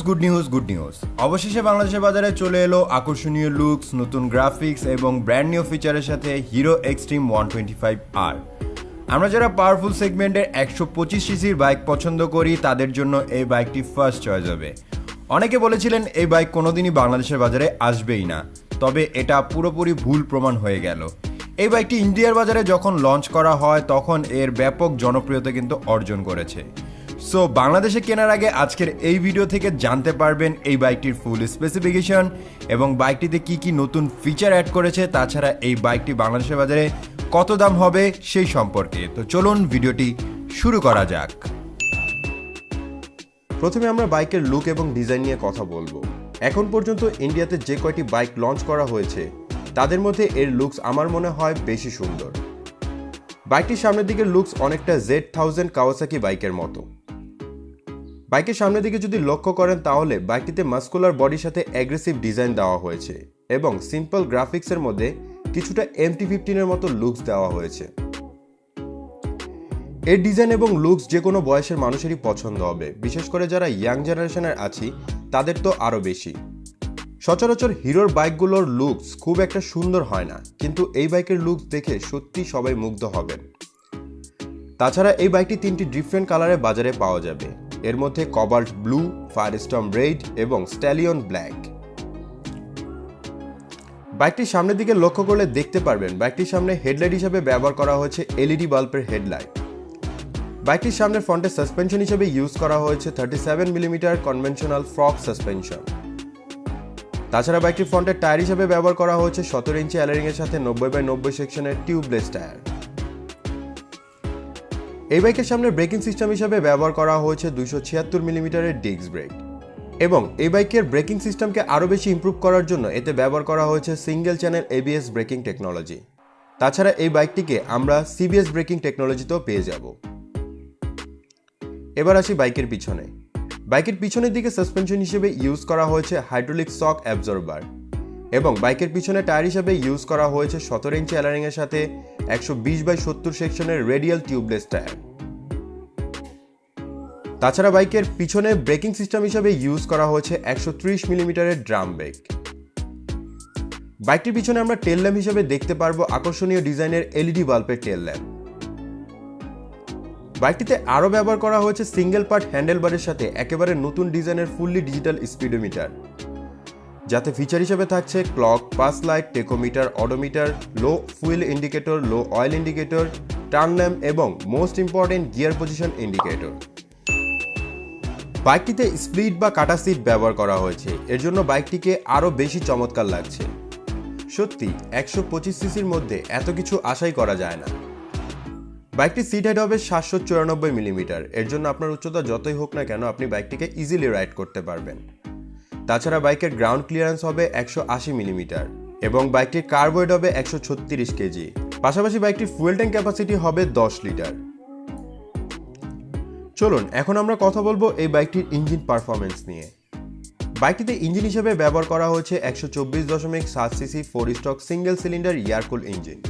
Good news অবশেষে বাংলাদেশের বাজারে চলে এলো আকর্ষণীয় লুকস, নতুন গ্রাফিক্স এবং ব্র্যান্ড নিউ ফিচারের সাথে হিরো এক্সট্রিম 125R। আমরা যারা পাওয়ারফুল সেগমেন্টের 125 সিসির বাইক পছন্দ করি তাদের জন্য এই বাইকটি ফার্স্ট চয়েস হবে। অনেকে বলেছিলেন এই বাইক কোনোদিনই বাংলাদেশের বাজারে আসবেই না, তবে এটা পুরোপুরি ভুল প্রমাণ হয়ে গেল। এই বাইকটি ইন্ডিয়ার বাজারে যখন লঞ্চ করা হয় তখন এর ব্যাপক জনপ্রিয়তা কিন্তু অর্জন করেছে। সো বাংলাদেশে কেনার আগে আজকের এই ভিডিও থেকে জানতে পারবেন এই বাইকটির ফুল স্পেসিফিকেশন এবং বাইকটিতে কি কি নতুন ফিচার অ্যাড করেছে, তাছাড়া এই বাইকটি বাংলাদেশের বাজারে কত দাম হবে সেই সম্পর্কে। তো চলুন ভিডিওটি শুরু করা যাক। প্রথমে আমরা বাইকের লুক এবং ডিজাইন নিয়ে কথা বলবো। এখন পর্যন্ত ইন্ডিয়াতে যে কয়টি বাইক লঞ্চ করা হয়েছে তাদের মধ্যে এর লুকস আমার মনে হয় বেশি সুন্দর। বাইকটির সামনের দিকের লুকস অনেকটা Z1000 কাওয়াসাকি বাইকের মতো। বাইকের সামনের দিকে যদি লক্ষ্য করেন তাহলে বাইকটিতে মাস্কুলার বডির সাথে অ্যাগ্রেসিভ ডিজাইন দেওয়া হয়েছে এবং সিম্পল গ্রাফিক্সের মধ্যে কিছুটা MT-15 এর মতো লুকস দেওয়া হয়েছে। এর ডিজাইন এবং লুকস যে কোনো বয়সের মানুষেরই পছন্দ হবে, বিশেষ করে যারা ইয়াং জেনারেশনের আছি তাদের তো আরও বেশি। সচরাচর হিরোর বাইকগুলোর লুকস খুব একটা সুন্দর হয় না, কিন্তু এই বাইকের লুকস দেখে সত্যি সবাই মুগ্ধ হবেন। তাছাড়া এই বাইকটি 3টি ডিফারেন্ট কালারে বাজারে পাওয়া যাবে। এর মধ্যে কবাল্ট ব্লু, ফায়ারস্টর্ম রেড এবং স্ট্যালিয়ন ব্ল্যাক। বাইকটির সামনের দিকে লক্ষ্য করলে দেখতে পারবেন বাইকটির সামনে হেডলাইট হিসেবে ব্যবহার করা হয়েছে LED বাল্বের হেডলাইট। বাইকটির সামনে ফ্রন্টে সাসপেনশন হিসেবে ইউজ করা হয়েছে 37 মিলিমিটার কনভেনশনাল ফ্রক সাসপেনশন। তাছাড়া বাইকটির ফ্রন্টের টায়ার হিসেবে ব্যবহার করা হয়েছে 17 ইঞ্চি অ্যালারিং এর সাথে 90/90 সেকশনের টিউবলেস টায়ার। এই বাইকের সামনে ব্রেকিং সিস্টেম হিসেবে ব্যবহার করা হয়েছে 276 মিলিমিটারের ডিস্ক ব্রেক এবং এই বাইকের ব্রেকিং সিস্টেমকে আরও বেশি ইমপ্রুভ করার জন্য এতে ব্যবহার করা হয়েছে single channel ABS breaking technology. তাছাড়া এই বাইকটিকে আমরা CBS ব্রেকিং টেকনোলজিতেও পেয়ে যাব। এবার আসি বাইকের পিছনে। বাইকের পিছনের দিকে সাসপেনশন হিসেবে ইউজ করা হয়েছে হাইড্রোলিক শক অ্যাবজর্বার এবং বাইকের পিছনে টায়ার হিসেবে ইউজ করা হয়েছে 17 ইঞ্চি অ্যালারিং এর সাথে 120/70 সেকশনের রেডিয়াল টিউবলেস টায়ার। তাছাড়া বাইকের পিছনে ব্রেকিং সিস্টেম হিসেবে ইউজ করা হয়েছে 130 মিলিমিটারের ড্রাম ব্রেক। বাইকটির পিছনে আমরা টেল ল্যাম্প হিসেবে দেখতে পারবো আকর্ষণীয় ডিজাইনের LED বাল্বের টেল ল্যাম্প। বাইকটিতে আরও ব্যবহার করা হয়েছে সিঙ্গেল পার্ট হ্যান্ডেলবারের সাথে একেবারে নতুন ডিজাইনের ফুললি ডিজিটাল স্পিডোমিটার, যাতে ফিচার হিসেবে থাকছে clock, pass light, tachometer, odometer, low fuel indicator, low oil indicator, turn lamp এবং most important gear position indicator. বাইকটিতে স্প্লিট বা কাটা সিট ব্যবহার করা হয়েছে, এর জন্য বাইকটিকে আরও বেশি চমৎকার লাগছে। সত্যি 125 সিসির মধ্যে এত কিছু আশাই করা যায় না। বাইকটির সিট হাইট হবে 794 মিলিমিটার, এর জন্য আপনার উচ্চতা যতই হোক না কেন আপনি বাইকটিকে ইজিলি রাইড করতে পারবেন। তাছাড়া বাইকের গ্রাউন্ড ক্লিয়ারেন্স হবে 180 মিলিমিটার এবং বাইকটির কার্ব ওয়েট হবে 136 কেজি। পাশাপাশি বাইকটির ফুয়েল ট্যাঙ্ক ক্যাপাসিটি হবে 10 লিটার। চলুন এখন আমরা কথা বলবো এই বাইকটির ইঞ্জিন পারফরমেন্স নিয়ে। বাইকটিতে ইঞ্জিন হিসেবে ব্যবহার করা হয়েছে 124.7 CC 4 stroke single cylinder air cool engine.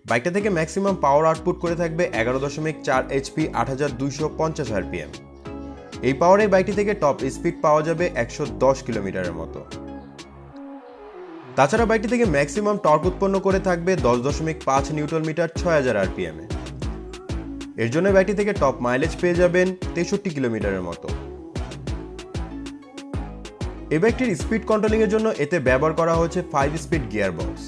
বাইকটা থেকে ম্যাক্সিমাম পাওয়ার আউটপুট করে থাকবে 11.4 HP 8250 RPM। এই পাওয়ারে বাইকটি থেকে টপ স্পিড পাওয়া যাবে 110 কিলোমিটারের মতো। তাছাড়া বাইকটি থেকে ম্যাক্সিমাম টর্ক উৎপন্ন করে থাকবে 10.5 নিউটন মিটার 6000 RPM। এর জন্য বাইকটি থেকে টপ মাইলেজ পেয়ে যাবেন 63 কিলোমিটারের মতো। এই বাইকটির স্পিড কন্ট্রোলিং এর জন্য এতে ব্যবহার করা হয়েছে 5 স্পিড গিয়ার বক্স।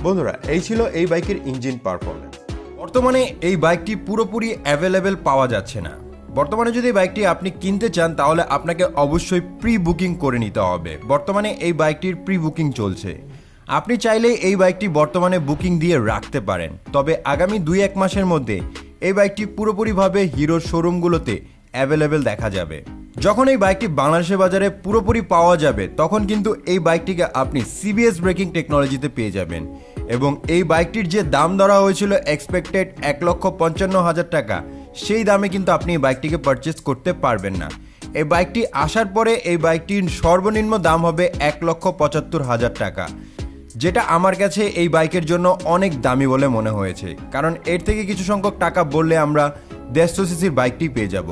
বন্ধুরা, এই ছিল এই বাইকের ইঞ্জিন পারফরমেন্স। বর্তমানে এই বাইকটি পুরোপুরি অ্যাভেলেবেল পাওয়া যাচ্ছে না। বর্তমানে যদি বাইকটি আপনি কিনতে চান তাহলে আপনাকে অবশ্যই প্রি বুকিং করে নিতে হবে। বর্তমানে এই বাইকটির প্রি বুকিং চলছে। আপনি চাইলে এই বাইকটি বর্তমানে বুকিং দিয়ে রাখতে পারেন, তবে আগামী 2-1 মাসের মধ্যে এই বাইকটি পুরোপুরিভাবে হিরোর শোরুমগুলোতে অ্যাভেলেবেল দেখা যাবে। যখন এই বাইকটি বাংলাদেশের বাজারে পুরোপুরি পাওয়া যাবে তখন কিন্তু এই বাইকটিকে আপনি CBS ব্রেকিং টেকনোলজিতে পেয়ে যাবেন এবং এই বাইকটির যে দাম ধরা হয়েছিল এক্সপেক্টেড 1,55,000 টাকা, সেই দামে কিন্তু আপনি এই বাইকটিকে পারচেস করতে পারবেন না। এই বাইকটি আসার পরে এই বাইকটির সর্বনিম্ন দাম হবে 1,75,000 টাকা। যেটা আমার কাছে এই বাইকের জন্য অনেক দামি বলে মনে হয়েছে, কারণ এর থেকে কিছু সংখ্যক টাকা বললে আমরা 150 সিসির বাইকটি পেয়ে যাব।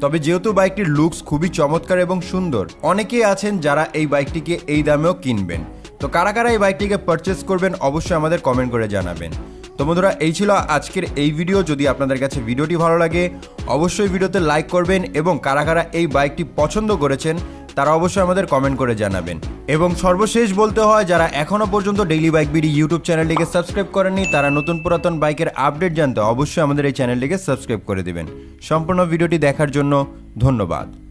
তবে যেহেতু বাইকটির লুকস খুবই চমৎকার এবং সুন্দর, অনেকেই আছেন যারা এই বাইকটিকে এই দামেও কিনবেন। তো কারা কারা এই বাইকটিকে পারচেস করবেন অবশ্যই আমাদের কমেন্ট করে জানাবেন। তো বন্ধুরা, এই ছিল আজকের এই ভিডিও। যদি আপনাদের কাছে ভিডিওটি ভালো লাগে অবশ্যই ভিডিওতে লাইক করবেন, এবং কারা কারা এই বাইকটি পছন্দ করেছেন তারা অবশ্যই আমাদের কমেন্ট করে জানাবেন। এবং সর্বশেষ বলতে হয়, যারা এখনও পর্যন্ত ডেইলি বাইক বিডি ইউটিউব চ্যানেলটিকে সাবস্ক্রাইব করেননি তারা নতুন পুরাতন বাইকের আপডেট জানতে অবশ্যই আমাদের এই চ্যানেলটিকে সাবস্ক্রাইব করে দেবেন। সম্পূর্ণ ভিডিওটি দেখার জন্য ধন্যবাদ।